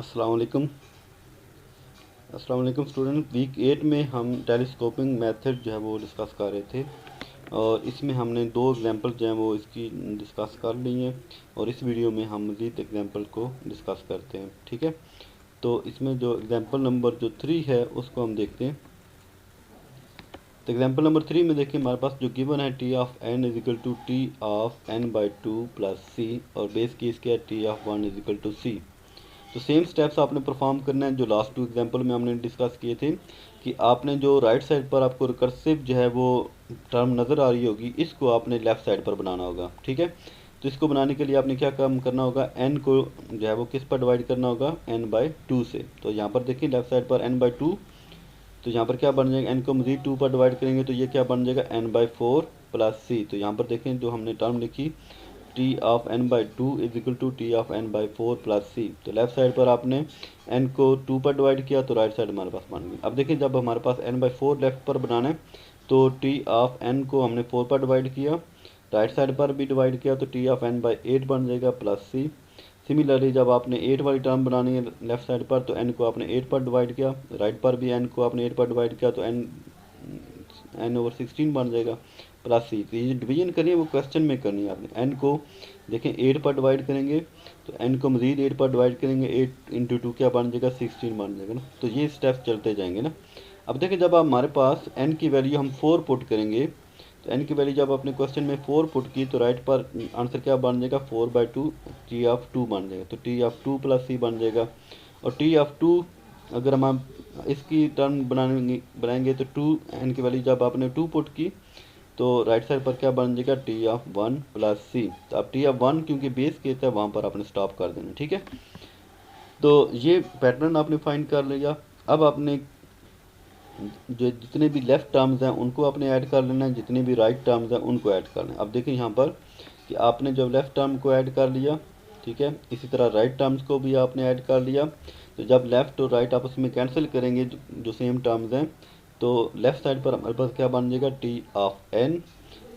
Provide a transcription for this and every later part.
अस्सलाम वालेकुम। Student, week 8 में हम टेलीस्कोपिंग मेथड जो है वो डिस्कस कर रहे थे और इसमें हमने दो एग्जांपल जो हैं वो इसकी डिस्कस कर ली हैं और इस वीडियो में हम मज़ीद एग्जांपल को डिस्कस करते हैं। ठीक है, तो इसमें जो एग्जांपल नंबर जो 3 है उसको हम देखते हैं। तो एग्जांपल नंबर 3 में देखिए हमारे पास जो गिवन है T of n is equal to T of n by 2 plus C और बेस केस क्या है T of 1 is equal to C. तो सेम स्टेप्स आपने परफॉर्म करना है जो लास्ट टू एग्जांपल में हमने डिस्कस किए थे कि आपने जो राइट साइड पर आपको रिकर्सिव जो है वो टर्म नज़र आ रही होगी, इसको आपने लेफ़्ट साइड पर बनाना होगा। ठीक है, तो इसको बनाने के लिए आपने क्या काम करना होगा, एन को जो है वो किस पर डिवाइड करना होगा, एन बाई 2 से। तो यहाँ पर देखिए लेफ़्ट साइड पर एन बाई 2, तो यहाँ पर क्या बन जाएगा, एन को मज़ीद 2 पर डिवाइड करेंगे तो ये क्या बन जाएगा, एन बाई 4 प्लस सी। तो यहाँ पर देखें जो हमने टर्म लिखी T of n by 2 is equal to T of n by 4 plus C. तो लेफ्ट साइड पर आपने एन को 2 पर डिवाइड किया तो राइट साइड हमारे पास बन गई। अब देखिए जब हमारे पास एन बाई 4 लेफ्ट पर बनाना है तो टी ऑफ एन को हमने 4 पर डिवाइड किया, राइट साइड पर भी डिवाइड किया तो टी ऑफ एन बाई 8 बन जाएगा प्लस सी। सिमिलरली जब आपने 8 वाली टर्म बनानी है लेफ्ट साइड पर तो एन को आपने 8 पर डिवाइड किया, राइट पर भी एन को आपने 8 पर डिवाइड किया तो एन ओवर 16 बन जाएगा प्लस सी। तो ये डिवीजन करिए वो क्वेश्चन में करनी है आपने। एन को देखें 8 पर डिवाइड करेंगे तो एन को मज़ीद 8 पर डिवाइड करेंगे, 8 इंटू 2 क्या बन जाएगा, 16 बन जाएगा ना। तो ये स्टेप्स चलते जाएंगे ना। अब देखें जब हमारे पास एन की वैल्यू हम 4 पुट करेंगे तो एन की वैल्यू जब आपने क्वेश्चन में 4 पुट की तो राइट पर आंसर क्या बन जाएगा, 4/2 टी ऑफ 2 बन जाएगा। तो टी ऑफ 2 प्लस सी बन जाएगा और टी ऑफ 2 अगर हम इसकी टर्म बनाएंगे तो 2 एन की वैल्यू जब आपने 2 पुट की तो राइट साइड पर क्या बन जाएगा, टी ऑफ 1 प्लस सी। तो अब टी ऑफ 1 क्योंकि बेस केस है वहाँ पर आपने स्टॉप कर देना। ठीक है, तो ये पैटर्न आपने फाइंड कर लिया। अब आपने जो जितने भी लेफ़्ट टर्म्स हैं उनको आपने ऐड कर लेना है, जितने भी राइट टर्म्स हैं उनको ऐड कर लेना है। अब देखिए यहाँ पर कि आपने जब लेफ़्ट टर्म को ऐड कर लिया, ठीक है, इसी तरह राइट टर्म्स को भी आपने ऐड कर लिया। तो जब लेफ़्ट और राइट आपस में कैंसिल करेंगे जो सेम टर्म्स हैं तो लेफ़्ट साइड पर हमारे पास क्या बन जाएगा, T of n,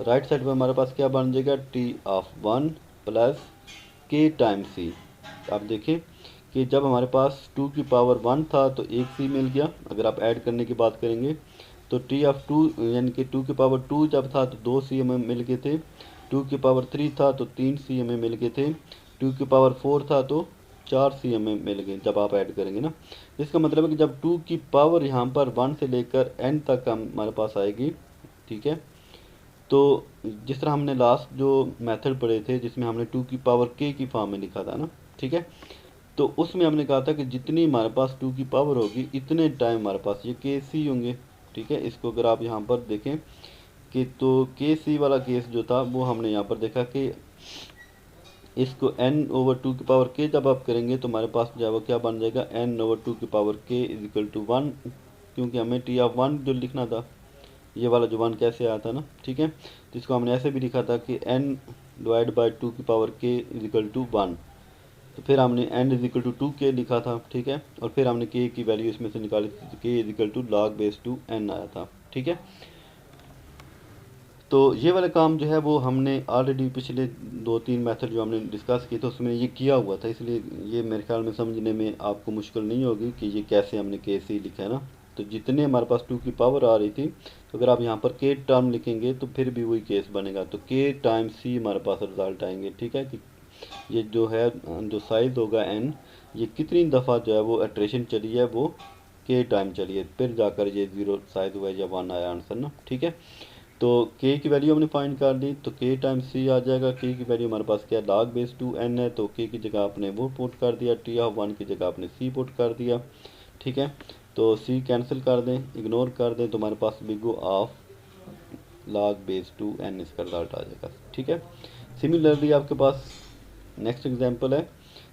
right side पर हमारे पास क्या बन जाएगा, T of 1 plus k time c. आप देखें कि जब हमारे पास 2 की पावर 1 था तो एक सी मिल गया। अगर आप ऐड करने की बात करेंगे तो टी ऑफ 2 यानी कि 2 की पावर 2 जब था तो 2 सी हमें मिल गए थे, 2 की पावर 3 था तो 3 सी हमें मिल गए थे, 2 की पावर 4 था तो 4 सी हमें मिल गए जब आप ऐड करेंगे ना। इसका मतलब है कि जब 2 की पावर यहाँ पर 1 से लेकर n तक हमारे पास आएगी, ठीक है, तो जिस तरह हमने लास्ट जो मेथड पढ़े थे जिसमें हमने 2 की पावर k की फॉर्म में लिखा था ना, ठीक है, तो उसमें हमने कहा था कि जितनी हमारे पास 2 की पावर होगी इतने टाइम हमारे पास ये के सी होंगे। ठीक है, इसको अगर आप यहाँ पर देखें कि तो के सी वाला केस जो था वो हमने यहाँ पर देखा कि इसको n ओवर 2 की पावर k जब आप करेंगे तो हमारे पास जो है वो क्या बन जाएगा, n ओवर 2 की power k is equal to 1, क्योंकि हमें टी ऑफ 1 जो लिखना था, ये वाला जो 1 कैसे आया था ना। ठीक है, तो इसको हमने ऐसे भी लिखा था कि n डिवाइड बाई 2 की power k is equal to 1। तो फिर हमने n is equal to 2k लिखा था। ठीक है, और फिर हमने k की वैल्यू इसमें से निकाली थी तो k is equal to log base 2 n आया था। ठीक है, तो ये वाला काम जो है वो हमने ऑलरेडी पिछले 2-3 मेथड जो हमने डिस्कस किए थे उसमें ये किया हुआ था, इसलिए ये मेरे ख्याल में समझने में आपको मुश्किल नहीं होगी कि ये कैसे हमने के सी लिखा है ना। तो जितने हमारे पास 2 की पावर आ रही थी तो अगर आप यहाँ पर के टर्म लिखेंगे तो फिर भी वही केस बनेगा, तो के टाइम सी हमारे पास रिजल्ट आएंगे। ठीक है, कि ये जो है जो साइज़ होगा एन, ये कितनी दफ़ा जो है वो अट्रेशन चली है वो के टाइम चली है, फिर जाकर ये ज़ीरो साइज़ हुआ या 1 आया आंसर ना। ठीक है, तो k की वैल्यू हमने फाइंड कर ली तो k टाइम c आ जाएगा। k की वैल्यू हमारे पास क्या है, log बेस 2 n है, तो k की जगह आपने वो पुट कर दिया, t ऑफ 1 की जगह आपने c पुट कर दिया। ठीक है, तो c कैंसिल कर दें, इग्नोर कर दें तो हमारे पास big O of log base 2 n इसका रिजल्ट आ जाएगा। ठीक है, सिमिलरली आपके पास नेक्स्ट एग्जांपल है,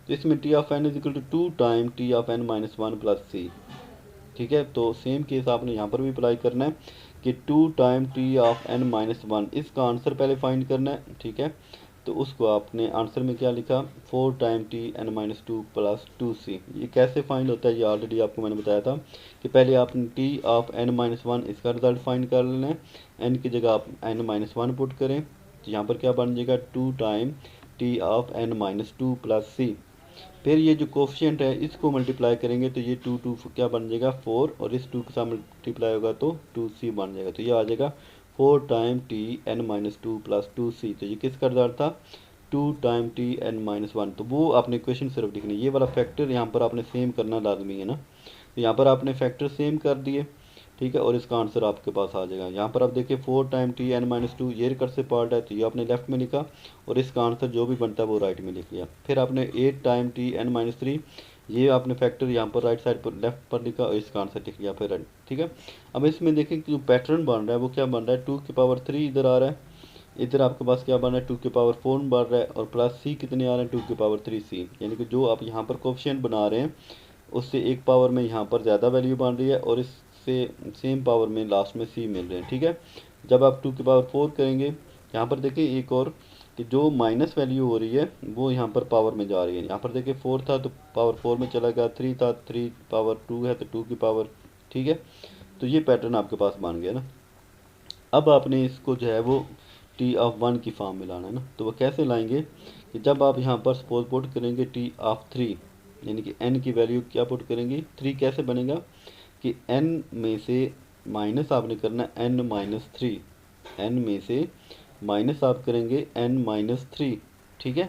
तो इसमें t of n is equal to 2 time t of n minus 1 plus c। ठीक है, तो सेम केस आपने यहाँ पर भी अप्लाई करना है कि 2 time T of n minus 1, इसका आंसर पहले फाइंड करना है। ठीक है, तो उसको आपने आंसर में क्या लिखा, 4 time T n minus 2 plus 2c। ये कैसे फाइंड होता है ये ऑलरेडी आपको मैंने बताया था कि पहले आपने टी ऑफ n माइनस 1 इसका रिजल्ट फाइंड कर लेना है, n की जगह आप n माइनस 1 पुट करें तो यहाँ पर क्या बन जाएगा, 2 time T of n minus 2 plus c। फिर ये जो कोफिशिएंट है इसको मल्टीप्लाई करेंगे तो ये 2 क्या बन जाएगा 4, और इस 2 के साथ मल्टीप्लाई होगा तो 2c बन जाएगा। तो ये आ जाएगा 4 time T n minus 2 plus 2c। तो ये किसका रिजल्ट था 2 टाइम टी एन माइनस 1। तो वो आपने इक्वेशन सिर्फ लिखनी है, ये वाला फैक्टर यहाँ पर आपने सेम करना लाजमी है ना। तो यहाँ पर आपने फैक्टर सेम कर दिए, ठीक है, और इसका आंसर आपके पास आ जाएगा। यहाँ पर आप देखिए 4 टाइम टी एन माइनस 2 ये रिकर्सिव पार्ट है तो ये आपने लेफ्ट में लिखा, और इसका आंसर जो भी बनता है वो राइट में लिख लिया। फिर आपने 8 टाइम टी एन माइनस 3 ये आपने फैक्टर यहाँ पर राइट साइड पर लेफ्ट पर लिखा और इसका आंसर लिख लिया फिर, ठीक है। अब इसमें देखें कि जो पैटर्न बन रहा है वो क्या बन रहा है 2 की पावर 3 इधर आ रहा है, इधर आपके पास क्या बन रहा है 2 की पावर 4 बन रहा है, और प्लस सी कितने आ रहे हैं 2 की पावर 3c। यानी कि जो आप यहाँ पर कोफिशिएंट बना रहे हैं उससे एक पावर में यहाँ पर ज़्यादा वैल्यू बन रही है, और इससे सेम पावर में लास्ट में सी मिल रहे हैं, ठीक है। जब आप 2 की पावर 4 करेंगे, यहाँ पर देखिए एक और कि जो माइनस वैल्यू हो रही है वो यहाँ पर पावर में जा रही है। यहाँ पर देखिए 4 था तो पावर 4 में चला गया, 3 था 3 पावर 2 है तो 2 की पावर, ठीक है। तो ये पैटर्न आपके पास बन गया ना। अब आपने इसको जो है वो टी ऑफ 1 की फॉर्म में लाना है ना। तो वो कैसे लाएंगे कि जब आप यहाँ पर सपोज पुट करेंगे टी ऑफ 3, यानी कि n की वैल्यू क्या पुट करेंगे 3, कैसे बनेगा कि n में से माइनस आपने करना n माइनस 3, n में से माइनस आप करेंगे n माइनस 3, ठीक है।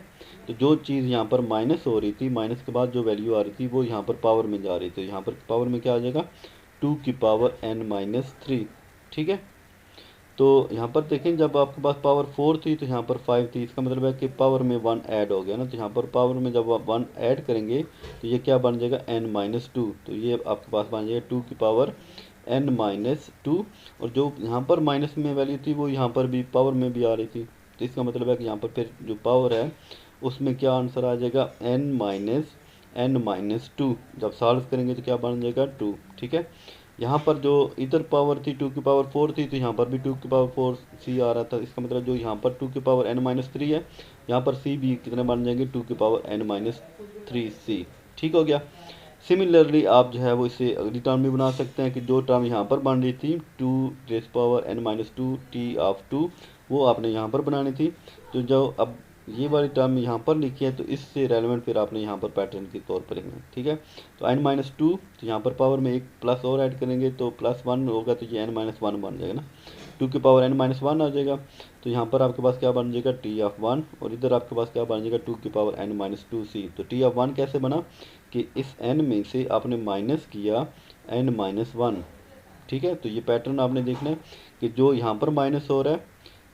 तो जो चीज़ यहाँ पर माइनस हो रही थी, माइनस के बाद जो वैल्यू आ रही थी वो यहाँ पर पावर में जा रही थी, यहाँ पर पावर में क्या आ जाएगा 2 की पावर n माइनस 3, ठीक है। तो यहाँ पर देखें जब आपके पास पावर 4 थी तो यहाँ पर 5 थी, इसका मतलब है कि पावर में 1 ऐड हो गया ना। तो यहाँ पर पावर में जब आप 1 ऐड करेंगे तो ये क्या बन जाएगा n माइनस 2। तो ये आपके पास बन जाएगा 2 की पावर n माइनस 2, और जो यहाँ पर माइनस में वैल्यू थी वो यहाँ पर भी पावर में भी आ रही थी। तो इसका मतलब है कि यहाँ पर फिर जो पावर है उसमें क्या आंसर आ जाएगा n माइनस 2। जब सॉल्व करेंगे तो क्या बन जाएगा 2, ठीक है। यहाँ पर जो इधर पावर थी 2 की पावर 4 थी तो यहाँ पर भी 2 की पावर 4 सी आ रहा था। इसका मतलब जो यहाँ पर 2 की पावर n माइनस 3 है, यहाँ पर सी भी कितने बन जाएंगे 2 की पावर n माइनस 3c, ठीक हो गया। सिमिलरली आप जो है वो इसे अगली टर्म भी बना सकते हैं कि जो टर्म यहाँ पर बन रही थी 2 raise power n minus 2 T of 2 वो आपने यहाँ पर बनानी थी। तो जो अब ये वाली टर्म यहाँ पर लिखी है तो इससे रेलेवेंट फिर आपने यहाँ पर पैटर्न के तौर पर लिखना है, ठीक है। तो n माइनस 2, तो यहाँ पर पावर में एक प्लस और ऐड करेंगे तो प्लस 1 होगा, तो ये n माइनस 1 बन जाएगा ना। 2 की पावर n माइनस 1 आ जाएगा, तो यहाँ पर आपके पास क्या बन जाएगा टी ऑफ 1, और इधर आपके पास क्या बन जाएगा 2 की पावर n माइनस 2c। तो टी ऑफ 1 कैसे बना कि इस n में से आपने माइनस किया n माइनस 1, ठीक है। तो ये पैटर्न आपने देखना है कि जो यहाँ पर माइनस हो रहा है,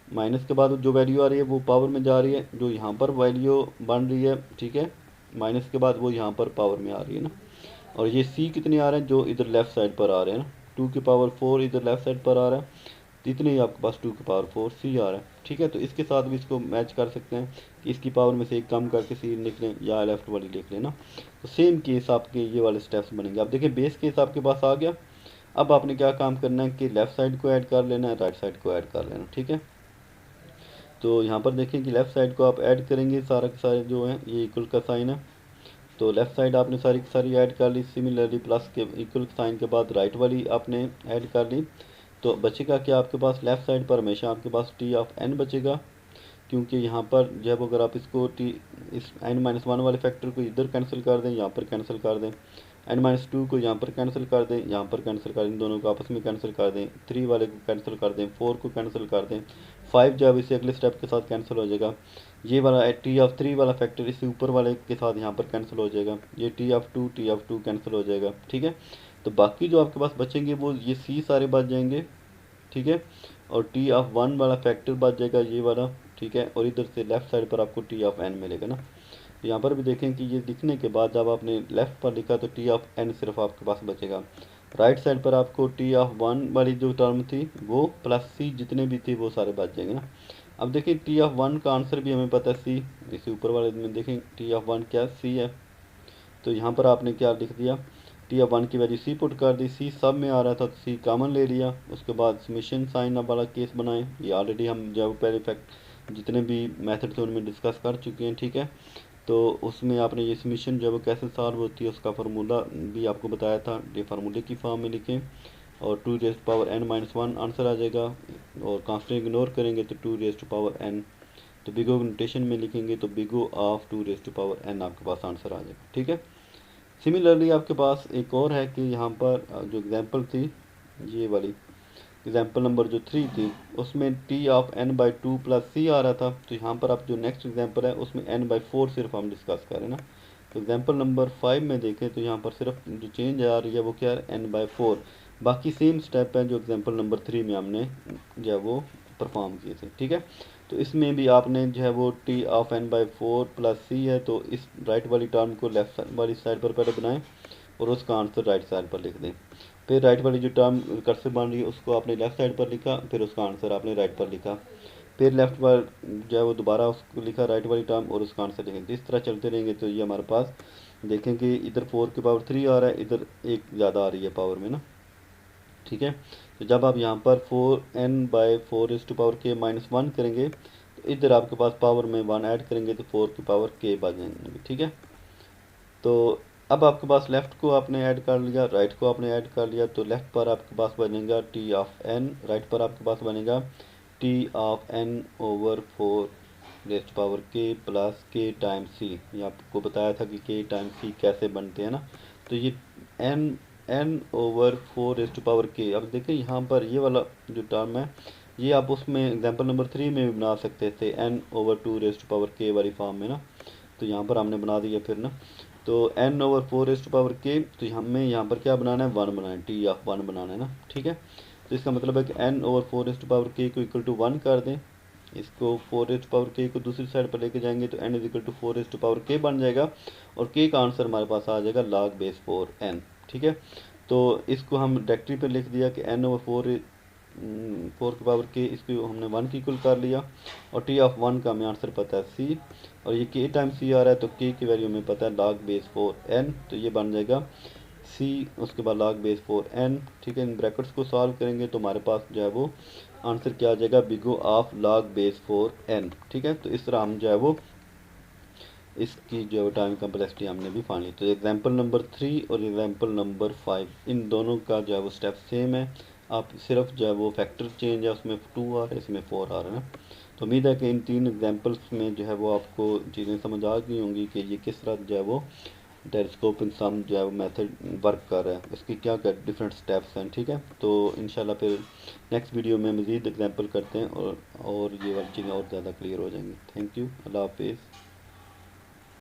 माइनस के बाद जो वैल्यू आ रही है वो पावर में जा रही है, जो यहाँ पर वैल्यू बन रही है, ठीक है, माइनस के बाद वो यहाँ पर पावर में आ रही है ना। और ये सी कितने आ रहे हैं जो इधर लेफ्ट साइड पर आ रहे हैं ना, 2 की पावर 4 इधर लेफ्ट साइड पर आ रहा है, तो इतने ही आपके पास 2 की पावर 4 सी आ रहा है, ठीक है। तो इसके साथ भी इसको मैच कर सकते हैं कि इसकी पावर में से एक कम करके सी लिख लें या लेफ्ट वाली लिख लें ना। तो सेम केस आपके ये वाले स्टेप्स बनेंगे। अब देखिए बेस केस आपके पास आ गया। अब आपने क्या काम करना है कि लेफ़्ट साइड को ऐड कर लेना है, राइट साइड को ऐड कर लेना, ठीक है। तो यहाँ पर देखें कि लेफ़्ट साइड को आप ऐड करेंगे, सारा के सारे जो हैं ये इक्वल का साइन है, तो लेफ़्ट साइड आपने सारी की सारी ऐड कर ली। सिमिलरली प्लस के इक्वल साइन के बाद राइट वाली आपने ऐड कर ली। तो बचेगा कि आपके पास लेफ़्ट साइड पर हमेशा आपके पास टी ऑफ n बचेगा, क्योंकि यहाँ पर जब अगर आप इसको टी इस n माइनस 1 वाले फैक्टर को इधर कैंसिल कर दें, यहाँ पर कैंसिल कर दें, n माइनस 2 को यहाँ पर कैंसिल कर दें, यहाँ पर कैंसिल कर दें, दोनों को आपस में कैंसिल कर दें, 3 वाले को कैंसिल कर दें, 4 को कैंसिल कर दें, 5 जब इसे अगले स्टेप के साथ कैंसिल हो जाएगा, ये वाला टी ऑफ 3 वाला फैक्टर इसे ऊपर वाले के साथ यहाँ पर कैंसिल हो जाएगा, ये टी ऑफ 2 कैंसिल हो जाएगा, ठीक है। तो बाकी जो आपके पास बचेंगे वो ये सी सारे बच जाएंगे, ठीक है, और टी ऑफ 1 वाला फैक्टर बच जाएगा ये वाला, ठीक है, और इधर से लेफ़्ट साइड पर आपको टी ऑफ n मिलेगा ना। तो यहाँ पर भी देखें कि ये लिखने के बाद जब आपने लेफ़्ट पर लिखा तो टी ऑफ n सिर्फ आपके पास बचेगा। राइट साइड पर आपको टी ऑफ 1 वाली जो टर्म थी वो प्लस सी जितने भी थे वो सारे बच जाएंगे ना। अब देखिए टी ऑफ 1 का आंसर भी हमें पता है सी, इसी ऊपर वाले में देखें टी ऑफ 1 क्या सी है, तो यहाँ पर आपने क्या लिख दिया टी ऑफ 1 की वैल्यू सी पुट कर दी, सी सब में आ रहा था तो सी कॉमन ले लिया। उसके बाद समेशन साइन वाला केस बनाएं, ये ऑलरेडी हम जब पहले फैक्ट जितने भी मेथड थे उनमें डिस्कस कर चुके हैं, ठीक है। तो उसमें आपने ये समेशन जब कैसे सॉल्व होती है उसका फार्मूला भी आपको बताया था, ये फार्मूले की फॉर्म में लिखें और 2 raise to power n minus 1 answer आ जाएगा, और कांस्टेंट इग्नोर करेंगे तो 2 रेज़ टू पावर n तो बिग ओ नोटेशन में लिखेंगे तो big O of 2 raise to power n आपके पास आंसर आ जाएगा। ठीक है। सिमिलरली आपके पास एक और है कि यहाँ पर जो एग्जांपल थी, ये वाली एग्जांपल नंबर जो 3 थी, उसमें t of n by 2 plus c आ रहा था। तो यहाँ पर आप जो नेक्स्ट एग्जांपल है उसमें n बाई 4 सिर्फ हम डिस्कस करें ना। तो एग्जांपल नंबर 5 में देखें तो यहाँ पर सिर्फ जो चेंज आ रही है वो क्या है, n बाई 4। बाकी सेम स्टेप है जो एग्जांपल नंबर 3 में हमने जो है वो परफॉर्म किए थे। ठीक है। तो इसमें भी आपने जो है वो t of n by 4 plus c है, तो इस राइट वाली टर्म को लेफ्ट वाली साइड पर पहले बनाएं और उसका आंसर राइट साइड पर लिख दें। फिर राइट वाली जो टर्म कर्सर बन रही है उसको आपने लेफ्ट साइड पर लिखा, फिर उसका आंसर आपने राइट पर लिखा। फिर लेफ्ट पर जो है वो दोबारा उसको लिखा राइट वाली टर्म और उसका आंसर लिखेंगे। इस तरह चलते रहेंगे तो ये हमारे पास देखेंगे इधर 4 की पावर 3 आ रहा है, इधर एक ज़्यादा आ रही है पावर में ना। ठीक है। तो जब आप यहाँ पर 4n by 4 is to power k minus 1 करेंगे तो इधर आपके पास पावर में 1 ऐड करेंगे तो 4 की पावर k बच जाएंगे। ठीक है। तो अब आपके पास लेफ़्ट को आपने ऐड कर लिया, राइट को आपने ऐड कर लिया, तो लेफ़्ट पर आपके पास बनेगा t ऑफ n, राइट पर आपके पास बनेगा t of n over 4 raised power k plus k time c। ये आपको बताया था कि k टाइम c कैसे बनते हैं ना। तो ये n over 4 raised power k। अब देखें यहाँ पर ये वाला जो टर्म है ये आप उसमें एग्जांपल नंबर 3 में भी बना सकते थे n over 2 rest power k वाली फॉर्म में ना। तो यहाँ पर हमने बना दिया फिर ना। तो n over 4 raised power k, तो हमें यहाँ पर क्या बनाना है, 1 बनाना है, t ऑफ 1 बनाना है ना। ठीक है। तो इसका मतलब है कि n over 4 raised power k को इक्वल टू 1 कर दें। इसको 4 रेस्ट पावर k को दूसरी साइड पर लेके जाएंगे तो n is equal to 4 raised power k बन जाएगा और k का आंसर हमारे पास आ जाएगा log बेस 4n। ठीक है। तो इसको हम डायरेक्टरी पर लिख दिया कि n ओवर 4 की पावर k, इसको हमने 1 की इक्वल कर लिया और t ऑफ 1 का हमें आंसर पता है c और ये k टाइम c आ रहा है तो k की वैल्यू हमें पता है log बेस 4n। तो ये बन जाएगा c उसके बाद log बेस 4n। ठीक है। इन ब्रैकेट्स को सॉल्व करेंगे तो हमारे पास जो है वो आंसर क्या आ जाएगा, big O of log base 4n। ठीक है। तो इस तरह हम जो है वो इसकी जो है टाइम कम्प्लेक्सिटी हमने भी फाइंड ली। तो एग्जांपल नंबर 3 और एग्जांपल नंबर 5 इन दोनों का जो है वो स्टेप सेम है। आप सिर्फ जो है वो फैक्टर चेंज है, उसमें 2 आ रहा है, इसमें 4 आ रहा है ना। तो उम्मीद है कि इन 3 एग्जांपल्स में जो है वो आपको चीज़ें समझ आ गई होंगी कि ये किस तरह जो है वो टेलीस्कोपिक सम जो है वो मेथड वर्क कर रहा है, इसकी क्या क्या डिफरेंट स्टेप्स हैं। ठीक है। तो इंशाल्लाह फिर नेक्स्ट वीडियो में मज़ीद एग्जांपल करते हैं और ये वाली चीज़ें और ज़्यादा क्लियर हो जाएंगी। Thank you. अल्लाह हाफिज़।